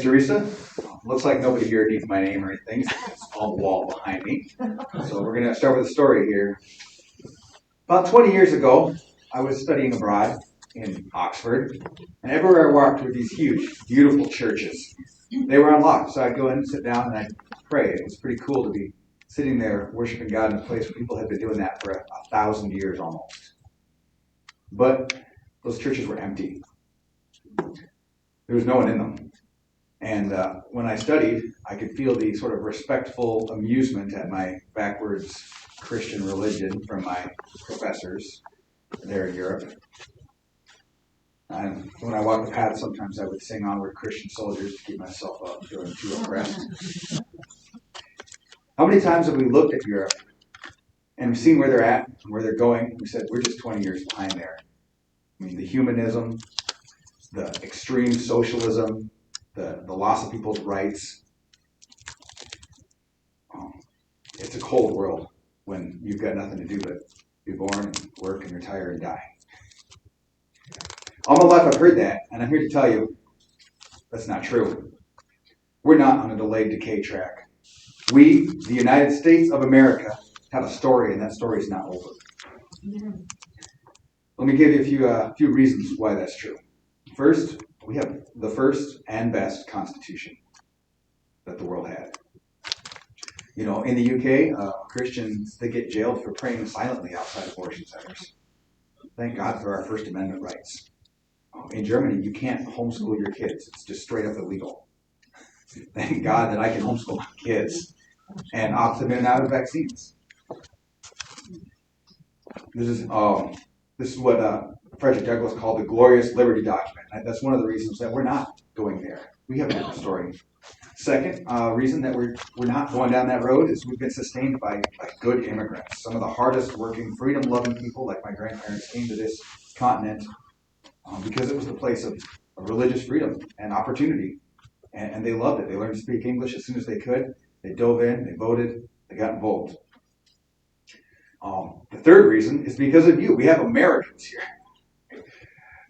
Teresa. Looks like nobody here needs my name or anything. It's on the wall behind me. So we're going to start with a story here. About 20 years ago, I was studying abroad in Oxford, and everywhere I walked were these huge, beautiful churches. They were unlocked, so I'd go in and sit down and I'd pray. It was pretty cool to be sitting there worshiping God in a place where people had been doing that for 1,000 years almost. But those churches were empty. There was no one in them. And when I studied, I could feel the sort of respectful amusement at my backwards Christian religion from my professors there in Europe. And when I walked the path, sometimes I would sing Onward Christian Soldiers to keep myself up, feeling too oppressed. How many times have we looked at Europe and we've seen where they're at and where they're going? We said, we're just 20 years behind there. I mean, the humanism, the extreme socialism, the loss of people's rights. It's a cold world when you've got nothing to do but be born and work and retire and die. All my life I've heard that, and I'm here to tell you that's not true. We're not on a delayed decay track. We, the United States of America, have a story, and that story is not over. Let me give you a few reasons why that's true. First, we have the first and best Constitution that the world had. You know, in the UK, Christians, they get jailed for praying silently outside abortion centers. Thank God for our First Amendment rights. In Germany, you can't homeschool your kids. It's just straight up illegal. Thank God that I can homeschool my kids and opt them in and out of vaccines. This is what Frederick Douglass called the glorious liberty document. That's one of the reasons that we're not going there. We have a story. Second reason that we're not going down that road is we've been sustained by good immigrants. Some of the hardest working, freedom-loving people, like my grandparents, came to this continent because it was the place of religious freedom and opportunity. And they loved it. They learned to speak English as soon as they could. They dove in, they voted, they got involved. The third reason is because of you. We have Americans here.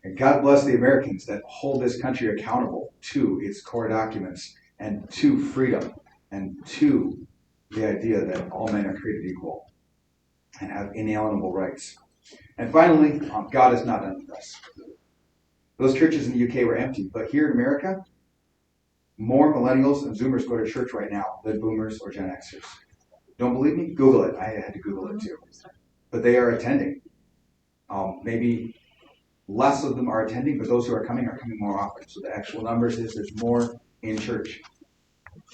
And God bless the Americans that hold this country accountable to its core documents and to freedom and to the idea that all men are created equal and have inalienable rights. And finally, God is not done with us. Those churches in the UK were empty, but here in America, more millennials and Zoomers go to church right now than boomers or Gen Xers. Don't believe me? Google it. I had to Google it too. But they are attending. Maybe less of them are attending, but those who are coming more often. So the actual numbers is there's more in church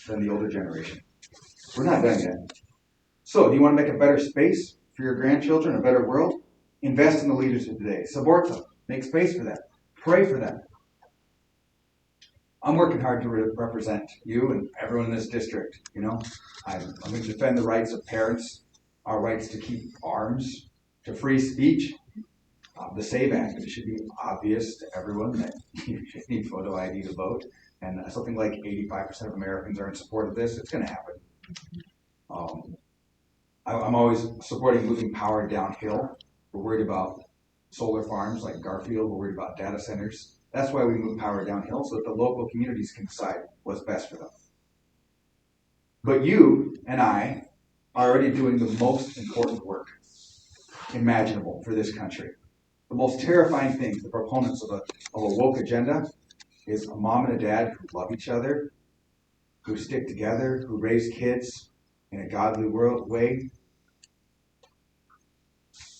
than the older generation. We're not done yet. So do you want to make a better space for your grandchildren, a better world? Invest in the leaders of today. Support them. Make space for them. Pray for them. I'm working hard to represent you and everyone in this district. You know, I'm going to defend the rights of parents, our rights to keep arms, to free speech, the SAVE Act. It should be obvious to everyone that you should need photo ID to vote. And something like 85% of Americans are in support of this. It's going to happen. I'm always supporting moving power downhill. We're worried about solar farms like Garfield. We're worried about data centers. That's why we move power downhill, so that the local communities can decide what's best for them. But you and I are already doing the most important work imaginable for this country. The most terrifying thing, the proponents of a woke agenda, is a mom and a dad who love each other, who stick together, who raise kids in a godly way.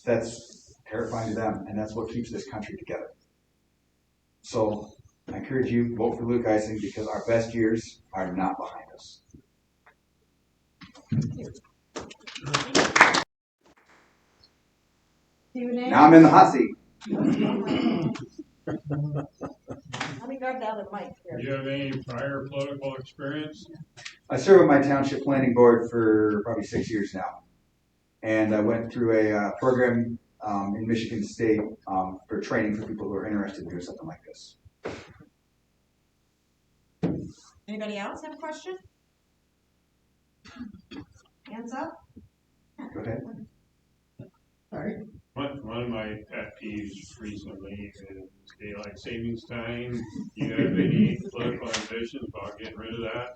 That's terrifying to them, and that's what keeps this country together. So I encourage you, vote for Luke Eising because our best years are not behind us. Now I'm in the hot seat. Let me grab the other mic here. Do you have any prior political experience? I serve on my township planning board for probably 6 years now. And I went through a program in Michigan State for training for people who are interested in doing something like this. Anybody else have a question? Hands up. Go ahead. Sorry. One of my pet peeves recently is daylight savings time. Do you have any political ambitions about getting rid of that?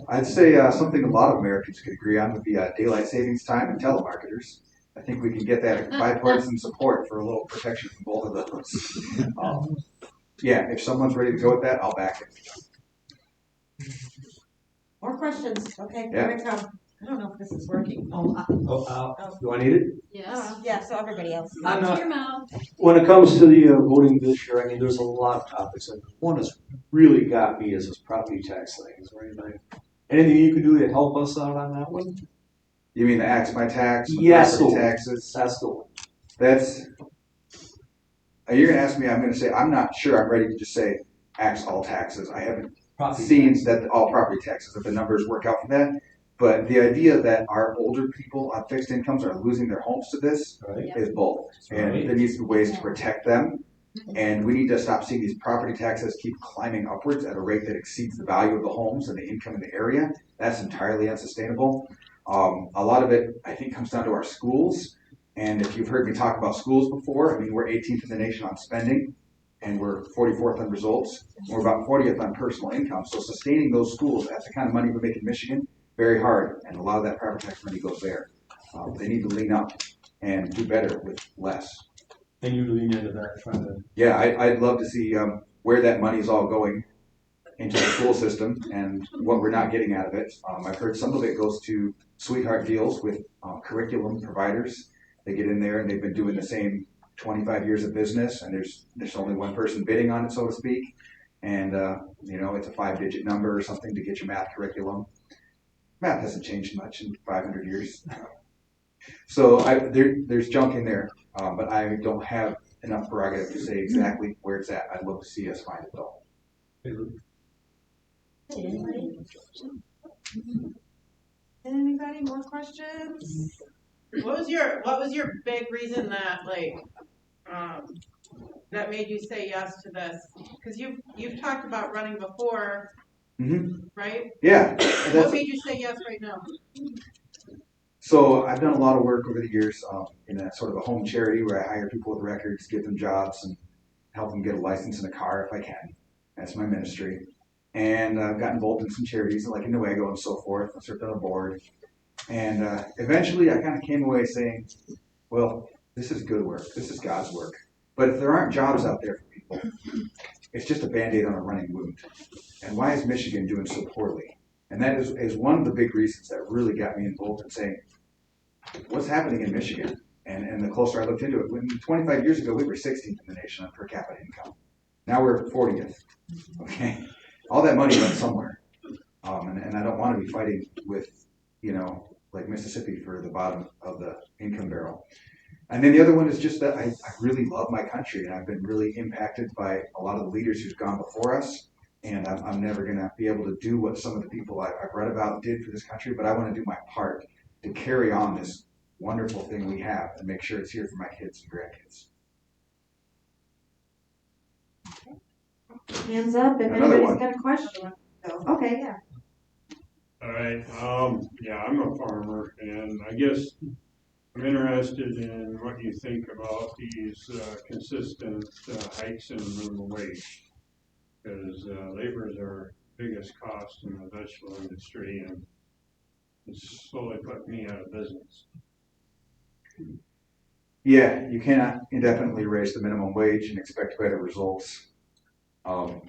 I'd say something a lot of Americans could agree on would be daylight savings time and telemarketers. I think we can get that bipartisan support for a little protection from both of those. Yeah, if someone's ready to go with that, I'll back it. More questions? Okay, Yeah. here we come. I don't know if this is working. Do I need it? Yes. Yeah, so everybody else. I'm not- Your mouth. When it comes to the voting this year, I mean, there's a lot of topics. And one that's really got me is this property tax thing. Is there anything you can do to help us out on that one? You mean the axe my tax? Yes, property the one. taxes. That's the one. That's. You're gonna ask me. I'm gonna say I'm not sure. I'm ready to just say axe all taxes. I haven't seen that all property taxes, if the numbers work out for that. But the idea that our older people on fixed incomes are losing their homes to this is bold. And there needs to be ways to protect them. And we need to stop seeing these property taxes keep climbing upwards at a rate that exceeds the value of the homes and the income in the area. That's entirely unsustainable. A lot of it, I think, comes down to our schools. And if you've heard me talk about schools before, I mean, we're 18th in the nation on spending, and we're 44th on results. We're about 40th on personal income. So sustaining those schools at the kind of money we make in Michigan, very hard, and a lot of that property tax money goes there. They need to lean up and do better with less. And you lean into that, trying to. Yeah, I'd love to see where that money is all going into the school system and what we're not getting out of it. I've heard some of it goes to sweetheart deals with curriculum providers. They get in there and they've been doing the same 25 years of business, and there's only one person bidding on it, so to speak. And it's a 5-digit number or something to get your math curriculum. Math hasn't changed much in 500 years. So there's junk in there, but I don't have enough prerogative to say exactly where it's at. I'd love to see us find it though. Anybody more questions? What was your big reason that that made you say yes to this? Because you've talked about running before, right? Yeah. What made you say yes right now? So I've done a lot of work over the years in a sort of a home charity where I hire people with records, give them jobs, and help them get a license in a car if I can. That's my ministry. And I've got involved in some charities like in Newaygo and so forth. I served on a board. And eventually I kind of came away saying, well, this is good work. This is God's work. But if there aren't jobs out there for people, it's just a Band-Aid on a running wound. And why is Michigan doing so poorly? And that is one of the big reasons that really got me involved in saying, what's happening in Michigan? And the closer I looked into it, when 25 years ago, we were 16th in the nation on per capita income. Now we're 40th. Okay, all that money went somewhere, and I don't want to be fighting with, like Mississippi for the bottom of the income barrel. And then the other one is just that I really love my country, and I've been really impacted by a lot of the leaders who've gone before us. And I'm never going to be able to do what some of the people I've read about did for this country, but I want to do my part to carry on this wonderful thing we have and make sure it's here for my kids and grandkids. Hands up if Another anybody's one. got a question. Okay, yeah. All right, I'm a farmer, and I guess I'm interested in what you think about these consistent hikes in minimum wage. Because labor is our biggest cost in the vegetable industry, and it's slowly put me out of business. Yeah, you cannot indefinitely raise the minimum wage and expect better results. I'm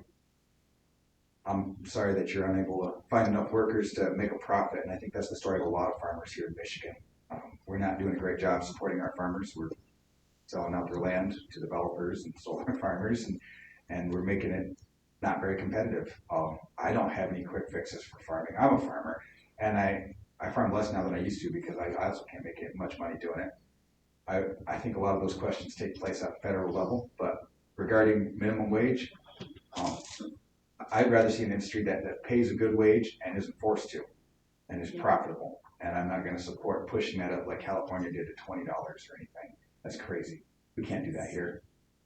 sorry that you're unable to find enough workers to make a profit, and I think that's the story of a lot of farmers here in Michigan. We're not doing a great job supporting our farmers. We're selling out their land to developers and solar farmers, and we're making it not very competitive. I don't have any quick fixes for farming. I'm a farmer, and I farm less now than I used to because I also can't make much money doing it. I think a lot of those questions take place at federal level, but regarding minimum wage, I'd rather see an industry that pays a good wage and isn't forced to and is profitable. And I'm not going to support pushing that up like California did to $20 or anything. That's crazy. We can't do that here.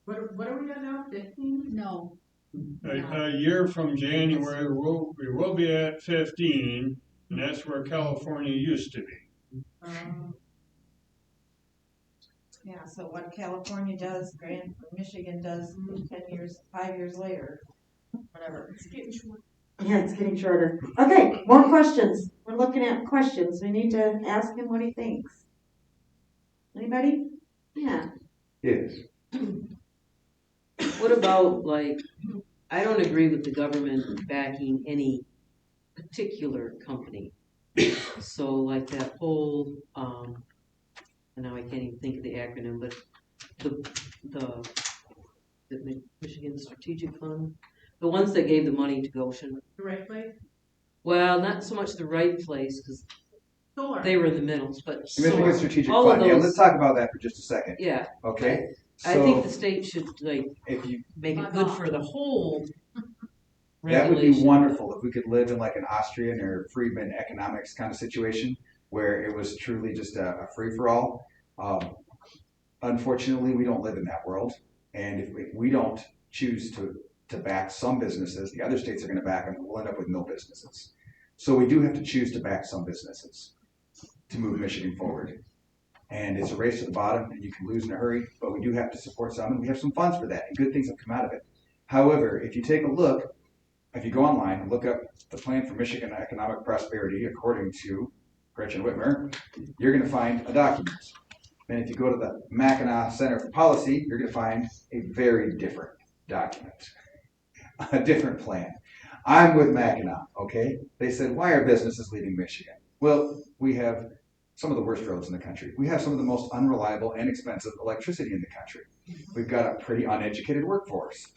What are we at now? 15? No. A year from January, we will be at 15, and that's where California used to be. Yeah, so what California does, Michigan does 10 years, 5 years later, whatever. It's getting short. Yeah, it's getting shorter. Okay, more questions. We're looking at questions. We need to ask him what he thinks. Anybody? Yeah. Yes. What about, like, I don't agree with the government backing any particular company. So like that whole, and now I can't even think of the acronym, but the Michigan Strategic Fund, the ones that gave the money to Goshen. The right place? Well, not so much the right place, because Solar. they were in the middle, but The Michigan solar. Strategic All of Fund. Yeah, those- let's talk about that for just a second. Yeah, Okay. I think the state should, like, if you make it good for the whole that would be regulation. wonderful if we could live in like an Austrian or Friedman economics kind of situation where it was truly just a free for all. Unfortunately, we don't live in that world, and if we don't choose to back some businesses, the other states are going to back them. We'll end up with no businesses. So we do have to choose to back some businesses to move Michigan forward. And it's a race to the bottom, and you can lose in a hurry, but we do have to support some, and we have some funds for that, and good things have come out of it. However, if you take a look, if you go online and look up the Plan for Michigan Economic Prosperity, according to Gretchen Whitmer, you're going to find a document. And if you go to the Mackinac Center for Policy, you're going to find a very different document, a different plan. I'm with Mackinac, okay? They said, why are businesses leaving Michigan? Well, we have some of the worst roads in the country. We have some of the most unreliable and expensive electricity in the country. We've got a pretty uneducated workforce,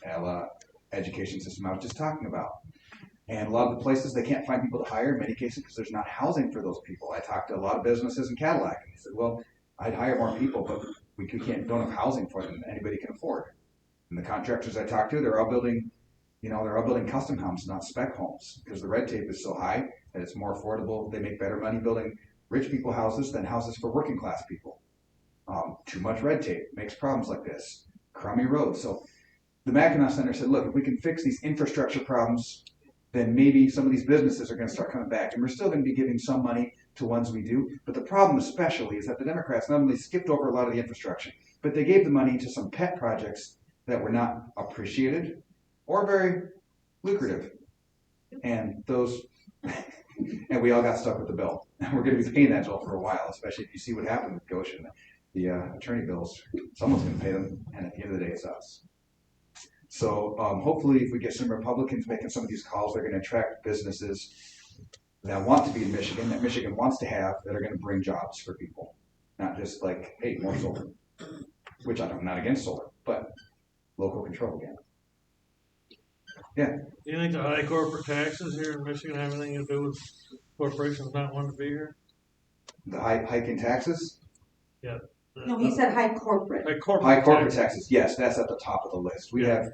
education system I was just talking about. And a lot of the places, they can't find people to hire in many cases because there's not housing for those people. I talked to a lot of businesses in Cadillac, and they said, well, I'd hire more people, but we don't have housing for them that anybody can afford. And the contractors I talked to, they're all building custom homes, not spec homes, because the red tape is so high that it's more affordable. They make better money building rich people houses than houses for working class people. Too much red tape makes problems like this. Crummy roads. So the Mackinac Center said, look, if we can fix these infrastructure problems, then maybe some of these businesses are going to start coming back. And we're still going to be giving some money to ones we do. But the problem especially is that the Democrats not only skipped over a lot of the infrastructure, but they gave the money to some pet projects that were not appreciated or very lucrative. And those, and we all got stuck with the bill. And we're going to be paying that bill for a while, especially if you see what happened with Goshen. The attorney bills, someone's going to pay them, and at the end of the day, it's us. So hopefully if we get some Republicans making some of these calls, they're going to attract businesses that want to be in Michigan, that Michigan wants to have, that are going to bring jobs for people. Not just like, hey, more solar, which I'm not against solar, but local control again. Yeah. Do you think the high corporate taxes here in Michigan have anything to do with corporations not wanting to be here? The hike in taxes? Yeah. No, he said high corporate. High corporate taxes, yes, that's at the top of the list. We have,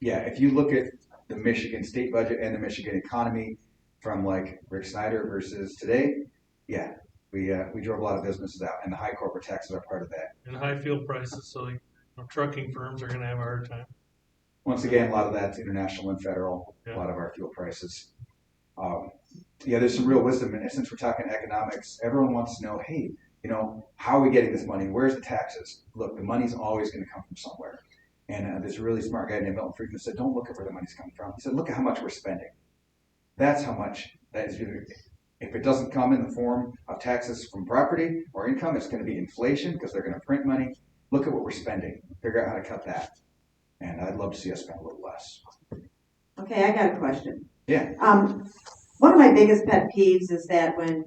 if you look at the Michigan state budget and the Michigan economy from like Rick Snyder versus today, yeah, we drove a lot of businesses out, and the high corporate taxes are part of that. And high fuel prices, so trucking firms are going to have a hard time. Once again, a lot of that's international and federal, a lot of our fuel prices. There's some real wisdom in it. Since we're talking economics, everyone wants to know, hey, how are we getting this money? Where's the taxes? Look, the money's always going to come from somewhere. And this really smart guy named Milton Friedman said, don't look at where the money's coming from. He said, look at how much we're spending. That's how much that is. If it doesn't come in the form of taxes from property or income, it's going to be inflation because they're going to print money. Look at what we're spending. Figure out how to cut that. And I'd love to see us spend a little less. Okay, I got a question. Yeah. One of my biggest pet peeves is that when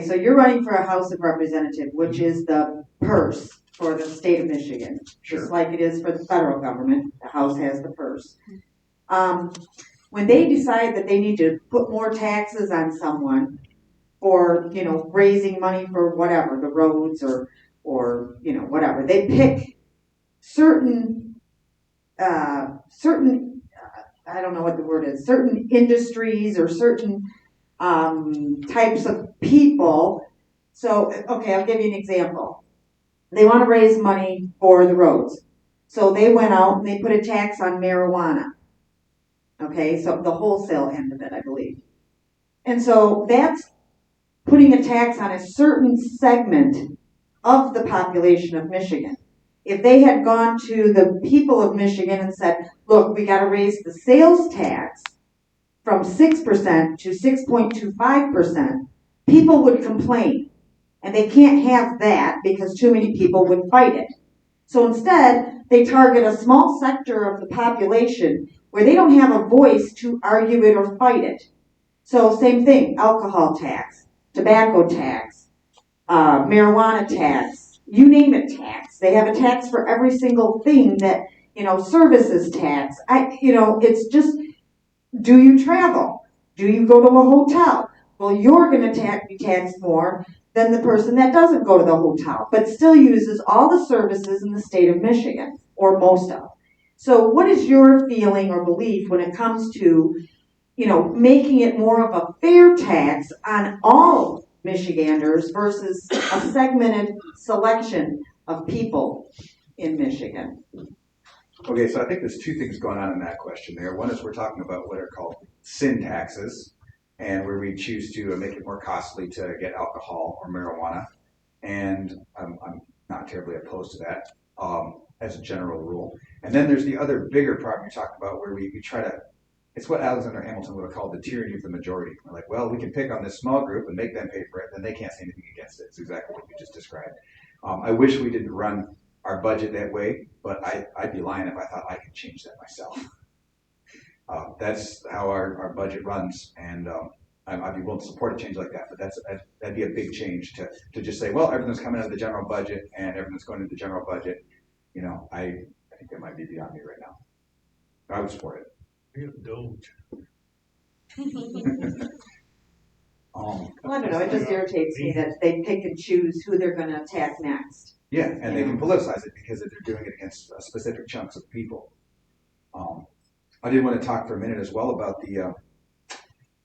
so you're running for a House of Representative, which is the purse for the state of Michigan, just like it is for the federal government. The House has the purse. When they decide that they need to put more taxes on someone for, raising money for whatever, the roads or whatever, they pick certain I don't know what the word is, certain industries or certain types of people. So, okay, I'll give you an example. They want to raise money for the roads. So they went out and they put a tax on marijuana. Okay, so the wholesale end of it, I believe. And so that's putting a tax on a certain segment of the population of Michigan. If they had gone to the people of Michigan and said, look, we got to raise the sales tax from 6% to 6.25%, people would complain. And they can't have that because too many people would fight it. So instead, they target a small sector of the population where they don't have a voice to argue it or fight it. So same thing, alcohol tax, tobacco tax, marijuana tax, you name it tax. They have a tax for every single thing that, services tax. It's just, do you travel? Do you go to a hotel? Well, you're going to be taxed more than the person that doesn't go to the hotel, but still uses all the services in the state of Michigan, or most of. So what is your feeling or belief when it comes to, making it more of a fair tax on all Michiganders versus a segmented selection of people in Michigan? Okay, so I think there's two things going on in that question there. One is we're talking about what are called sin taxes, and where we choose to make it more costly to get alcohol or marijuana. And I'm not terribly opposed to that as a general rule. And then there's the other bigger problem you're talking about where we try to, it's what Alexander Hamilton would have called the tyranny of the majority. We're like, well, we can pick on this small group and make them pay for it, then they can't say anything against it. It's exactly what you just described. I wish we didn't run our budget that way, but I'd be lying if I thought I could change that myself. That's how our budget runs, and I'd be willing to support a change like that, but that'd be a big change to just say, well, everything's coming out of the general budget and everything's going into the general budget. I think that might be beyond me right now. I would support it. You Doge. Well, I don't know, it just irritates me that they pick and choose who they're going to attack next. Yeah, and they can politicize it because they're doing it against specific chunks of people. I did want to talk for a minute as well about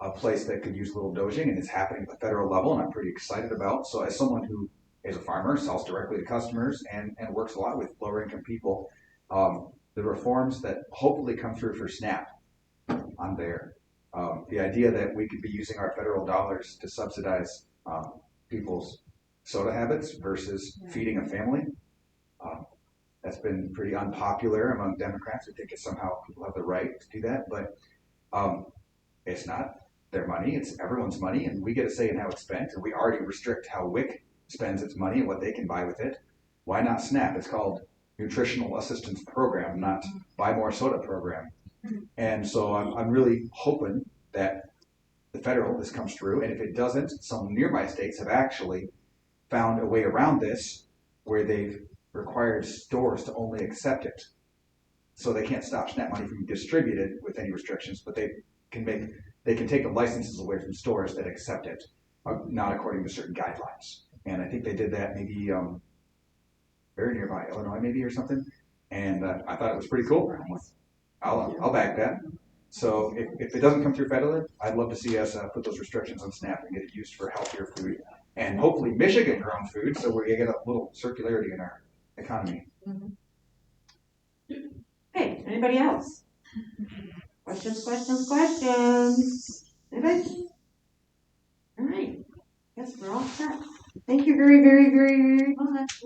a place that could use a little doging, and it's happening at the federal level, and I'm pretty excited about. So as someone who is a farmer, sells directly to customers, and works a lot with lower income people, the reforms that hopefully come through for SNAP, I'm there. The idea that we could be using our federal dollars to subsidize people's soda habits versus feeding a family, that's been pretty unpopular among Democrats who think it's somehow people have the right to do that, but it's not their money, it's everyone's money, and we get a say in how it's spent, and we already restrict how WIC spends its money and what they can buy with it. Why not SNAP? It's called Nutritional Assistance Program, not Buy More Soda Program. And so I'm really hoping that this comes through, and if it doesn't, some nearby states have actually found a way around this where they've required stores to only accept it. So they can't stop SNAP money from being distributed with any restrictions, but they can take the licenses away from stores that accept it, not according to certain guidelines. And I think they did that maybe very nearby, Illinois maybe or something. And I thought it was pretty cool. I'll back that. So if it doesn't come through federally, I'd love to see us put those restrictions on SNAP and get it used for healthier food. And hopefully Michigan-grown food, so we get a little circularity in our economy. Hey, anybody else? Questions? Anybody? All right. Guess we're all set. Thank you very, very, very, very much.